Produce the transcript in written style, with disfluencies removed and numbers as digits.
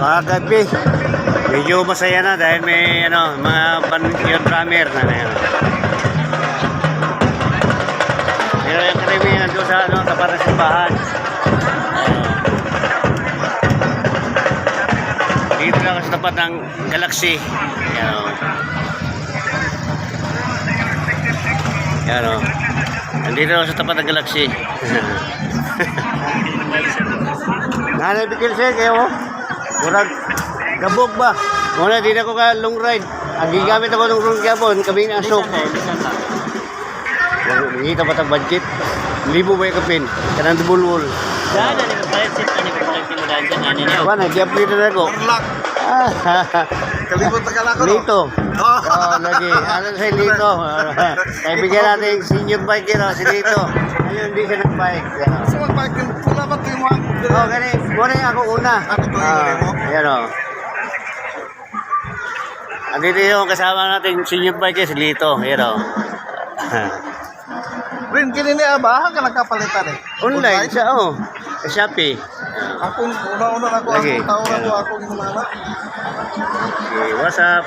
Mga gabi, medyo masaya na dahil may mga yung drummer na yan. Pero yung karamihan doon sa tapat ng simbahan. Dito lang sa tapat ng Galaxy. Yan o. Nandito lang sa tapat ng Galaxy. Nanay bigil siya kayo. Murag gabog ba? Muna din ako ka long ride. Ang gigamit ako ng long gabon, kami na asok. Kita pa tag budget. Libo ba yung kapin? Kanang dubulwol. Daan na nito palit sit na nito palit mo daan dyan. Ano niyo? Ba, nag-upload na ako. Kalibot na kalako. Lito. Oo, lagi. Ano sa Lito? Kaibigan natin senior biker, si Lito. Ayun, hindi siya nag-bike. Sa mag-bike, wala ba ito yung mga... Oo, gani. Muna ako una. Ako to yung mo? Ayan o. Andito yung kasama natin senior biker, si Lito. Ayan o. Rin, kini niya ba? Ka nagkapalitan eh. Online siya, oh. Sa Shopee. Ako, una-una ako, Lagi. ako, tao na ako, akong mga anak. Okay, what's up?